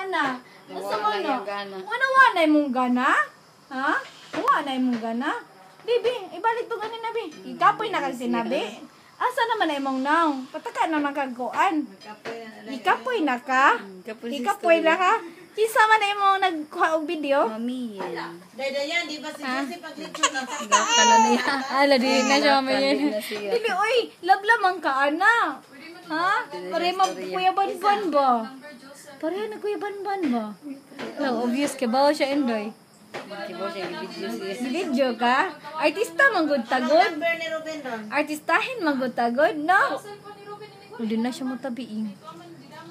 gana. Gusto mo Wala no? yung gana. Ano wanay mong gana? Ha? Wanay mong gana? Bibi, ibalik to ganina, bi. Ikapoy na kang sinabi. Asa naman ay mong naw? Pataka na nakaguan. Ikapoy na ka? Ikapoy na ka? Kisa man ay mong nagkuha og video? Mami yan. Dada yan, di ba si Jesse pag-lecture na Gakala na yan. Ala, di na siya mayan. Hindi na siya. Dili, oy, lablamang ka, ana. Ha? Pare kuya banban ba? Pare na kuya banban ba? No, obvious ka ba siya endoy? Kibo siya i-video siya. Video ka? Artista manggod tagod? number ni Ruben ron. Artistahin manggod tagod, no? Hindi na siya mutabiing.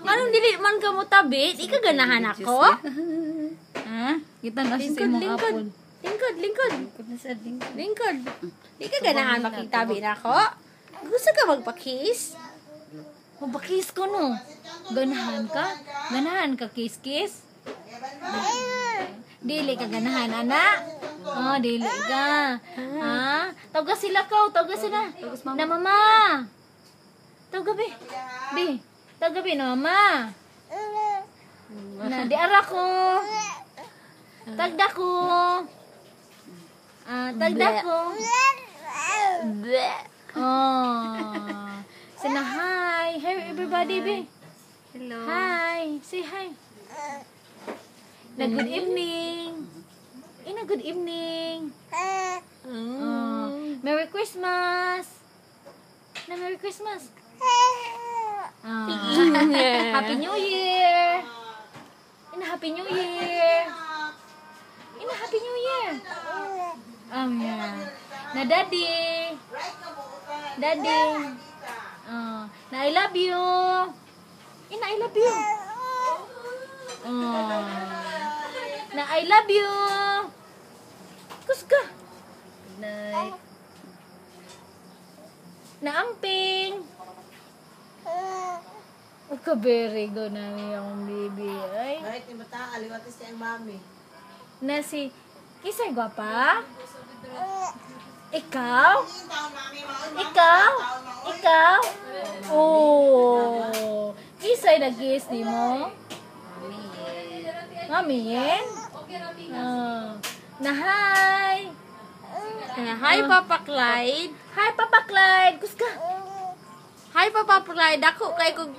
Anong dili man ka mutabi? Di ka ganahan ako? Ha? Kita na siya sa imong apple. Lingkod. Lingkod na sa lingkod. Lingkod. Di ka ganahan makitabi na ako? Gusto ka magpa-kiss? Magpa-kiss ko, no? Ganahan ka? Ganahan ka kiss-kiss? Dili ka ganahan, anak? Oh, dili ka. Ha? Tawag sila ko. Tawag sila. Na mama. Tawag bi. Bi. Tawag bi na mama. Na di ara ko. Tagda ko. Tagda ko. Oh. Sina hi. Hi everybody, bi. Hello. Hi. Say hi. Na good evening. Ina good evening. Merry Christmas. Na Merry Christmas. Happy New Year. Ina Happy New Year. Ina Happy New Year. Yeah. Na Daddy. Daddy. Na I love you. Ina I love you. Na I love you. Kuska. Good night. Na amping. Very good na yung baby. Ay. Right, yung bata, aliwatis siya yung mami. Na si Kisay gwapa? Ikaw? Ikaw? Ikaw? Oh. Kisay nag-kiss ni mo? Mami yan? Na hi! Hi, Papa Clyde. Hi, Papa Clyde! Kuska? Hi, Papa Clyde. Ako kay kong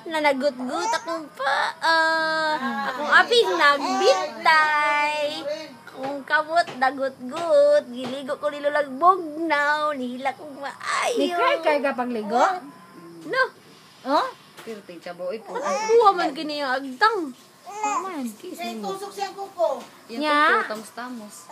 nanagut-gut akong akong aping nagbitay. Akong kamot nagut-gut. Giligo ko nilulagbog now. Nihila kong maayo. Ni kay ka pagligo? No. Oh? Pero ting chaboy po. Kuha man kini yung agtang. Man. Kasi tusok siyang kuko. Yan Nya? po, tamos-tamos.